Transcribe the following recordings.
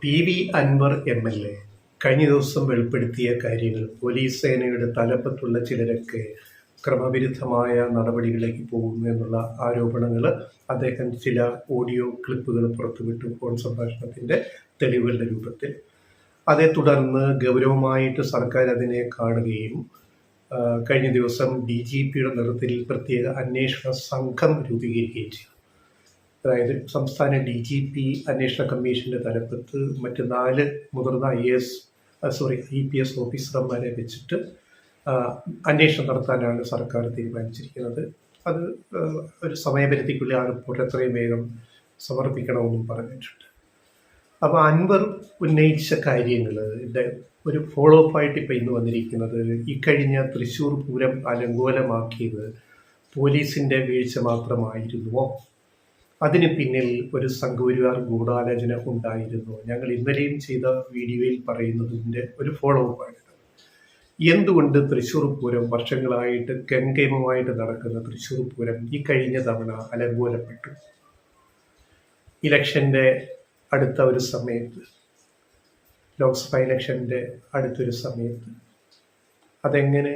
PV. Anwar MLA കഴിഞ്ഞ ദിവസം വെളിപ്പെടുത്തിയ കാര്യങ്ങൾ പോലീസ് സേനയുടെ തലപ്പത്തുള്ള ചിലരൊക്കെ ക്രമവിരുദ്ധമായ നടപടികളിലേക്ക് പോകുന്നു എന്നുള്ള ആരോപണങ്ങൾ അദ്ദേഹം ചില ഓഡിയോ ക്ലിപ്പുകൾ പുറത്തുവിട്ടു, ഫോൺ സംഭാഷണത്തിൻ്റെ തെളിവുകളുടെ രൂപത്തിൽ. അതേ തുടർന്ന് ഗൗരവമായിട്ട് സർക്കാർ അതിനെ കാണുകയും കഴിഞ്ഞ ദിവസം DGPയുടെ നേതൃത്വത്തിൽ പ്രത്യേക അന്വേഷണ സംഘം രൂപീകരിക്കുകയും ചെയ്തു. അതായത് സംസ്ഥാന DGP അന്വേഷണ കമ്മീഷന്റെ തലപ്പത്ത് മറ്റ് 4 മുതിർന്ന IPS ഓഫീസർമാരെ വെച്ചിട്ട് അന്വേഷണം നടത്താനാണ് സർക്കാർ തീരുമാനിച്ചിരിക്കുന്നത്. അത് ഒരു സമയപരിധിക്കുള്ളിൽ ആ റിപ്പോർട്ട് എത്രയും വേഗം സമർപ്പിക്കണമെന്നും പറഞ്ഞിട്ടുണ്ട്. അപ്പോൾ അൻവർ ഉന്നയിച്ച കാര്യങ്ങൾ ഒരു ഫോളോ അപ്പ് ആയിട്ട് ഇപ്പം ഇന്ന് വന്നിരിക്കുന്നത്, ഇക്കഴിഞ്ഞ തൃശ്ശൂർ പൂരം അലങ്കോലമാക്കിയത് പോലീസിന്റെ വീഴ്ച മാത്രമായിരുന്നുവോ? അതിന് പിന്നിൽ ഒരു സംഘപരിവാർ ഗൂഢാലോചന ഉണ്ടായിരുന്നു. ഞങ്ങൾ ഇന്നലെയും ചെയ്ത വീഡിയോയിൽ പറയുന്നതിൻ്റെ ഒരു ഫോളോ അപ്പാണ്. എന്തുകൊണ്ട് തൃശ്ശൂർ പൂരം വർഷങ്ങളായിട്ട് ഗംഗേമമായിട്ട് നടക്കുന്ന തൃശ്ശൂർ പൂരം ഈ കഴിഞ്ഞ തവണ അലങ്കോലപ്പെട്ടു? ഇലക്ഷൻ്റെ അടുത്ത ഒരു സമയത്ത്, ലോക്സഭ ഇലക്ഷൻ്റെ അടുത്തൊരു സമയത്ത് അതെങ്ങനെ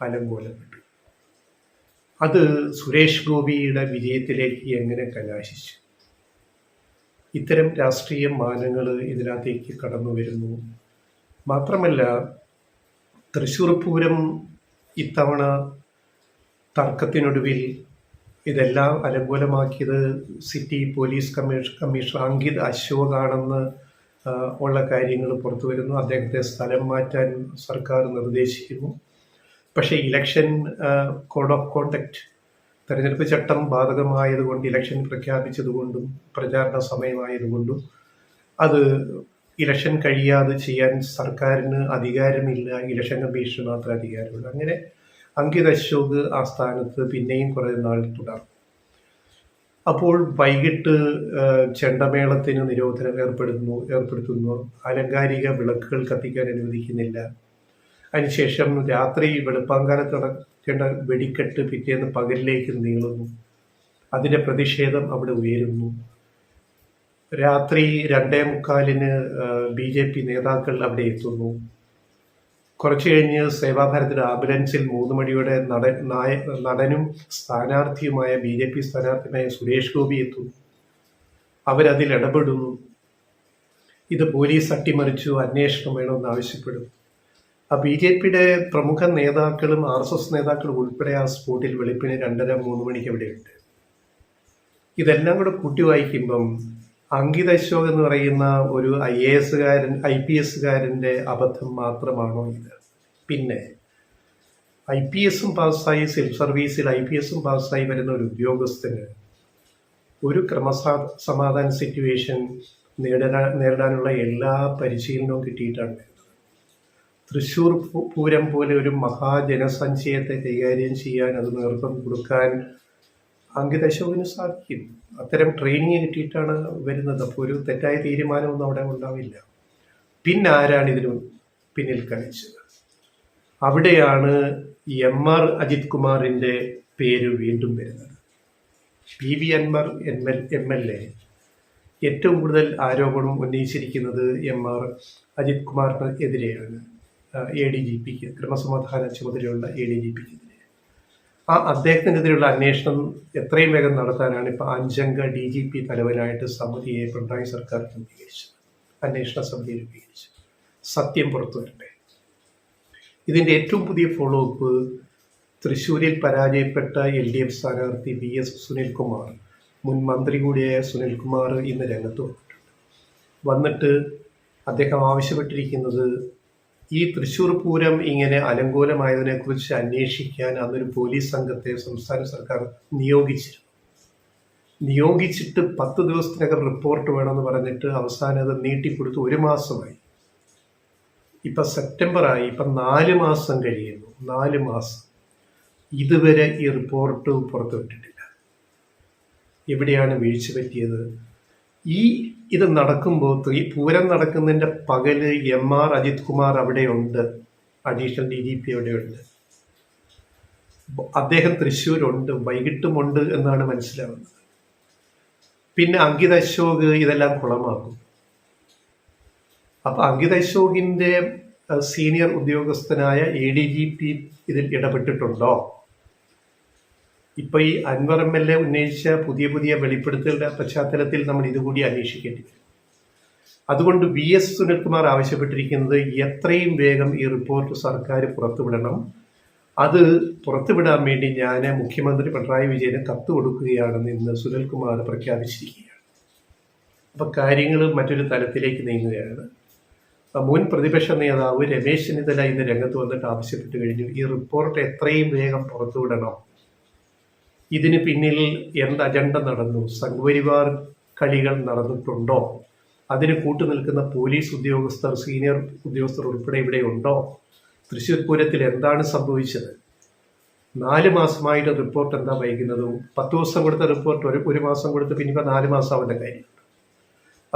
അലങ്കോലപ്പെട്ടു? അത് സുരേഷ് ഗോപിയുടെ വിജയത്തിലേക്ക് എങ്ങനെ കലാശിച്ചു? ഇത്തരം രാഷ്ട്രീയ മാനങ്ങൾ ഇതിനകത്തേക്ക് കടന്നു വരുന്നു. മാത്രമല്ല, തൃശ്ശൂർ പൂരം ഇത്തവണ തർക്കത്തിനൊടുവിൽ ഇതെല്ലാം അലങ്കോലമാക്കിയത് സിറ്റി പോലീസ് കമ്മീഷണർ അങ്കിത് അശോകാണെന്ന് ഉള്ള കാര്യങ്ങൾ പുറത്തു വരുന്നു. അദ്ദേഹത്തെ സ്ഥലം മാറ്റാൻ സർക്കാർ നിർദ്ദേശിക്കുന്നു. പക്ഷേ ഇലക്ഷൻ കോഡ് ഓഫ് കോണ്ടക്ട്, തെരഞ്ഞെടുപ്പ് ചട്ടം ബാധകമായതുകൊണ്ട്, ഇലക്ഷൻ പ്രഖ്യാപിച്ചതുകൊണ്ടും പ്രചാരണ സമയമായതുകൊണ്ടും അത് ഇലക്ഷൻ കഴിയാതെ ചെയ്യാൻ സർക്കാരിന് അധികാരമില്ല. ഇലക്ഷൻ കമ്മീഷന് മാത്രമേ അധികാരമുള്ളൂ. അങ്ങനെ അങ്കിത് അശോക് ആ സ്ഥാനത്ത് പിന്നെയും കുറേ നാൾ തുടർന്നു. അപ്പോൾ വൈകിട്ട് ചെണ്ടമേളത്തിന് നിരോധനം ഏർപ്പെടുത്തുന്നു. അലങ്കാരിക വിളക്കുകൾ കത്തിക്കാൻ അനുവദിക്കുന്നില്ല. അതിനുശേഷം രാത്രി വെളുപ്പാങ്കാലത്ത് നടക്കേണ്ട വെടിക്കെട്ട് പിറ്റേന്ന് പകലിലേക്ക് നീളുന്നു. അതിൻ്റെ പ്രതിഷേധം അവിടെ ഉയരുന്നു. രാത്രി 2:45 BJP നേതാക്കൾ അവിടെ എത്തുന്നു. കുറച്ചു കഴിഞ്ഞ് സേവാഭാരതിയുടെ ആംബുലൻസിൽ 3 മണിയോടെ നടനും സ്ഥാനാർത്ഥിയുമായ BJP സ്ഥാനാർത്ഥിയുമായ സുരേഷ് ഗോപി എത്തുന്നു. അവരതിൽ ഇടപെടുന്നു. ഇത് പോലീസ് അട്ടിമറിച്ചു, അന്വേഷണം വേണമെന്ന് ആവശ്യപ്പെടുന്നു. ആ BJPയുടെ പ്രമുഖ നേതാക്കളും RSS നേതാക്കളും ഉൾപ്പെടെ ആ സ്പോട്ടിൽ വെളുപ്പിന് 2:30-3 മണിക്ക് അവിടെയുണ്ട്. ഇതെല്ലാം കൂടെ കൂട്ടി വായിക്കുമ്പം അങ്കിത് അശോക് എന്ന് പറയുന്ന ഒരു IPSകാരൻ്റെ അബദ്ധം മാത്രമാണോ ഇത്? പിന്നെ IPSും പാസ്സായി, സിവിൽ സർവീസിൽ IPSും പാസ്സായി വരുന്ന ഒരു ഉദ്യോഗസ്ഥന് ഒരു ക്രമസമാധാന സിറ്റുവേഷൻ നേരിടാനുള്ള എല്ലാ പരിശീലനവും കിട്ടിയിട്ടാണ് വരുന്നത്. തൃശ്ശൂർ പൂരം പോലെ ഒരു മഹാജനസഞ്ചയത്തെ കൈകാര്യം ചെയ്യാൻ, അത് നേതൃത്വം കൊടുക്കാൻ അങ്കിത് അശോകിന് സാധിക്കും. അത്തരം ട്രെയിനിങ് കിട്ടിയിട്ടാണ് വരുന്നത്. അപ്പോൾ ഒരു തെറ്റായ തീരുമാനമൊന്നും അവിടെ ഉണ്ടാവില്ല. പിന്നെ ആരാണ് ഇതിന് പിന്നിൽ കളിച്ചത്? അവിടെയാണ് MR അജിത് കുമാറിൻ്റെ പേര് വീണ്ടും വരുന്നത്. പി.വി. അൻവർ MLA ഏറ്റവും കൂടുതൽ ആരോപണം ഉന്നയിച്ചിരിക്കുന്നത് MR അജിത് കുമാറിന് എതിരെയാണ്. ADGPക്ക്, ക്രമസമാധാന ചുമതലയുള്ള ADGPക്കെതിരെ. അദ്ദേഹത്തിനെതിരെയുള്ള അന്വേഷണം എത്രയും വേഗം നടത്താനാണ് ഇപ്പോൾ 5-അംഗ DGP തലവനായിട്ട് സമിതിയെ പിണറായി സർക്കാർ രൂപീകരിച്ചത്. അന്വേഷണ സമിതി രൂപീകരിച്ചു. സത്യം പുറത്തു വരട്ടെ. ഇതിൻ്റെ ഏറ്റവും പുതിയ ഫോളോ അപ്പ്, തൃശ്ശൂരിൽ പരാജയപ്പെട്ട LDF സ്ഥാനാർത്ഥി VS സുനിൽകുമാർ, മുൻ മന്ത്രി കൂടിയായ സുനിൽകുമാർ ഇന്ന് രംഗത്ത് വന്നിട്ട് അദ്ദേഹം ആവശ്യപ്പെട്ടിരിക്കുന്നത് ഈ തൃശ്ശൂർ പൂരം ഇങ്ങനെ അലങ്കോലമായതിനെക്കുറിച്ച് അന്വേഷിക്കാൻ അന്നൊരു പോലീസ് സംഘത്തെ സംസ്ഥാന സർക്കാർ നിയോഗിച്ചിട്ട് 10 ദിവസത്തിനകം റിപ്പോർട്ട് വേണമെന്ന് പറഞ്ഞിട്ട് അവസാനം അത് നീട്ടിക്കൊടുത്ത് 1 മാസമായി. ഇപ്പം സെപ്റ്റംബറായി. ഇപ്പം 4 മാസം കഴിയുന്നു. 4 മാസം ഇതുവരെ ഈ റിപ്പോർട്ട് പുറത്തുവിട്ടിട്ടില്ല. എവിടെയാണ് വീഴ്ച പറ്റിയത്? ഇത് നടക്കുമ്പോൾ, ഈ പൂരം നടക്കുന്നതിൻ്റെ പകല് MR അജിത് കുമാർ അവിടെയുണ്ട്, അഡീഷണൽ DGP അവിടെയുണ്ട്. അദ്ദേഹം തൃശ്ശൂരുണ്ട്, വൈകിട്ടുമുണ്ട് എന്നാണ് മനസ്സിലാവുന്നത്. പിന്നെ അങ്കിത് അശോക് ഇതെല്ലാം കുളമാക്കും. അപ്പോൾ അങ്കിത് അശോകിൻ്റെ സീനിയർ ഉദ്യോഗസ്ഥനായ ADGP ഇതിൽ ഇടപെട്ടിട്ടുണ്ടോ? ഇപ്പോൾ ഈ അൻവർ MLA ഉന്നയിച്ച പുതിയ വെളിപ്പെടുത്തലുടെ പശ്ചാത്തലത്തിൽ നമ്മൾ ഇതുകൂടി അന്വേഷിക്കേണ്ടി വരും. അതുകൊണ്ട് VS സുനിൽകുമാർ ആവശ്യപ്പെട്ടിരിക്കുന്നത് എത്രയും വേഗം ഈ റിപ്പോർട്ട് സർക്കാർ പുറത്തുവിടണം. അത് പുറത്തുവിടാൻ വേണ്ടി ഞാൻ മുഖ്യമന്ത്രി പിണറായി വിജയന് കത്ത് കൊടുക്കുകയാണെന്ന് ഇന്ന് സുനിൽകുമാർ പ്രഖ്യാപിച്ചിരിക്കുകയാണ്. അപ്പോൾ കാര്യങ്ങൾ മറ്റൊരു തലത്തിലേക്ക് നീങ്ങുകയാണ്. മുൻ പ്രതിപക്ഷ നേതാവ് രമേശ് ചെന്നിത്തല ഇന്ന് രംഗത്ത് വന്നിട്ട് ആവശ്യപ്പെട്ട് കഴിഞ്ഞു, ഈ റിപ്പോർട്ട് എത്രയും വേഗം പുറത്തുവിടണം. ഇതിന് പിന്നിൽ എന്ത് അജണ്ട നടന്നു? സംഘപരിവാർ കളികൾ നടന്നിട്ടുണ്ടോ? അതിന് കൂട്ടുനിൽക്കുന്ന പോലീസ് ഉദ്യോഗസ്ഥർ, സീനിയർ ഉദ്യോഗസ്ഥർ ഉൾപ്പെടെ ഇവിടെ ഉണ്ടോ? തൃശ്ശൂർ പൂരത്തിൽ എന്താണ് സംഭവിച്ചത്? 4 മാസമായിട്ട് റിപ്പോർട്ട് എന്താ വൈകുന്നതും? 10 ദിവസം കൊടുത്ത റിപ്പോർട്ട് ഒരു മാസം കൊടുത്ത് പിന്നെ 4 മാസം ആവേണ്ട കാര്യം.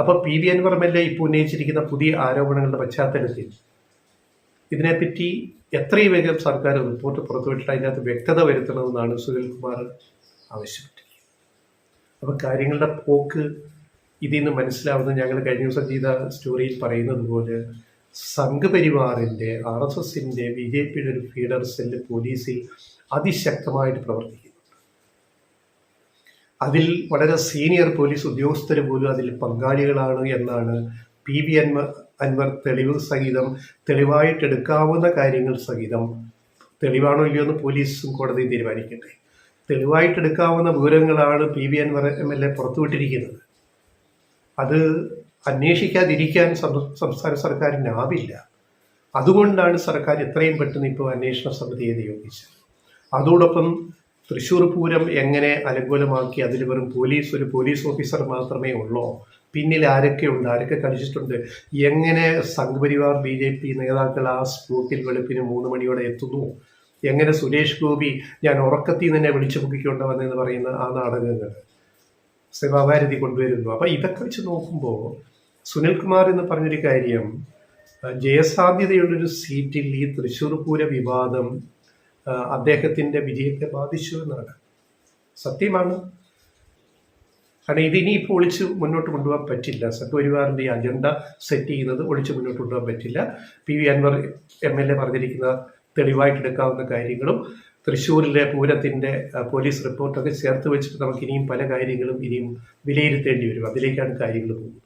അപ്പോൾ PV അൻവർ MLA ഇപ്പോൾ ഉന്നയിച്ചിരിക്കുന്ന പുതിയ ആരോപണങ്ങളുടെ പശ്ചാത്തലത്തിൽ ഇതിനെപ്പറ്റി എത്രയും വേഗം സർക്കാർ റിപ്പോർട്ട് പുറത്തുവിട്ടിട്ട് അതിനകത്ത് വ്യക്തത വരുത്തണമെന്നാണ് സുനിൽകുമാർ ആവശ്യപ്പെട്ടിരിക്കുന്നത്. അപ്പോൾ കാര്യങ്ങളുടെ പോക്ക് ഇതിൽ നിന്ന് മനസ്സിലാവുന്നത് ഞങ്ങൾ കഴിഞ്ഞ ദിവസം ചെയ്ത സ്റ്റോറിയിൽ പറയുന്നത് പോലെ സംഘപരിവാറിൻ്റെ, RSSൻ്റെ, BJPയുടെ ഒരു ഫീഡർ സെല്ല് പോലീസിൽ അതിശക്തമായിട്ട് പ്രവർത്തിക്കുന്നു. അതിൽ വളരെ സീനിയർ പോലീസ് ഉദ്യോഗസ്ഥർ പോലും അതിൽ പങ്കാളികളാണ് എന്നാണ് PV അൻവർ തെളിവ് സഹിതം, തെളിവായിട്ടെടുക്കാവുന്ന കാര്യങ്ങൾ സഹിതം, തെളിവാണോ ഇല്ലയോ എന്ന് പോലീസും കോടതിയും തീരുമാനിക്കട്ടെ, തെളിവായിട്ടെടുക്കാവുന്ന വിവരങ്ങളാണ് PV അൻവർ MLA പുറത്തുവിട്ടിരിക്കുന്നത്. അത് അന്വേഷിക്കാതിരിക്കാൻ സംസ്ഥാന സർക്കാരിനാവില്ല. അതുകൊണ്ടാണ് സർക്കാർ എത്രയും പെട്ടെന്ന് ഇപ്പോൾ അന്വേഷണ സമിതിയെ നിയോഗിച്ചത്. അതോടൊപ്പം തൃശ്ശൂർ പൂരം എങ്ങനെ അനുകൂലമാക്കി, അതിൽ വെറും ഒരു പോലീസ് ഓഫീസർ മാത്രമേ ഉള്ളൂ, പിന്നിൽ ആരൊക്കെയുണ്ട്, ആരൊക്കെ കളിച്ചിട്ടുണ്ട്, എങ്ങനെ സംഘപരിവാർ BJP നേതാക്കൾ ആ സ്പോട്ടിൽ വെളുപ്പിന് 3 മണിയോടെ എത്തുന്നു, എങ്ങനെ സുരേഷ് ഗോപി ഞാൻ ഉറക്കത്തിൽ തന്നെ വിളിച്ചു പൊക്കിക്കൊണ്ടുവന്നെന്ന് പറയുന്ന ആ നാടകങ്ങൾ സേവാഭാരതി കൊണ്ടുവരുന്നു. അപ്പം ഇതൊക്കെ വെച്ച് നോക്കുമ്പോൾ സുനിൽകുമാർ എന്ന് പറഞ്ഞൊരു കാര്യം, ജയസാധ്യതയുള്ളൊരു സീറ്റിൽ ഈ തൃശ്ശൂർ പൂര വിവാദം അദ്ദേഹത്തിൻ്റെ വിജയത്തെ ബാധിച്ചു എന്നാണ്. സത്യമാണ്. കാരണം ഇതിനിപ്പോൾ ഒളിച്ച് മുന്നോട്ട് കൊണ്ടുപോകാൻ പറ്റില്ല. സംഘപരിവാറിൻ്റെ ഈ അജണ്ട സെറ്റ് ചെയ്യുന്നത് ഒളിച്ച് മുന്നോട്ട് കൊണ്ടുപോകാൻ പറ്റില്ല. PV അൻവർ MLA പറഞ്ഞിരിക്കുന്ന തെളിവായിട്ടെടുക്കാവുന്ന കാര്യങ്ങളും തൃശ്ശൂരിലെ പൂരത്തിൻ്റെ പോലീസ് റിപ്പോർട്ടൊക്കെ ചേർത്ത് വെച്ചിട്ട് നമുക്ക് ഇനിയും പല കാര്യങ്ങളും ഇനിയും വിലയിരുത്തേണ്ടി വരും. അതിലേക്കാണ് കാര്യങ്ങൾ പോകുന്നത്.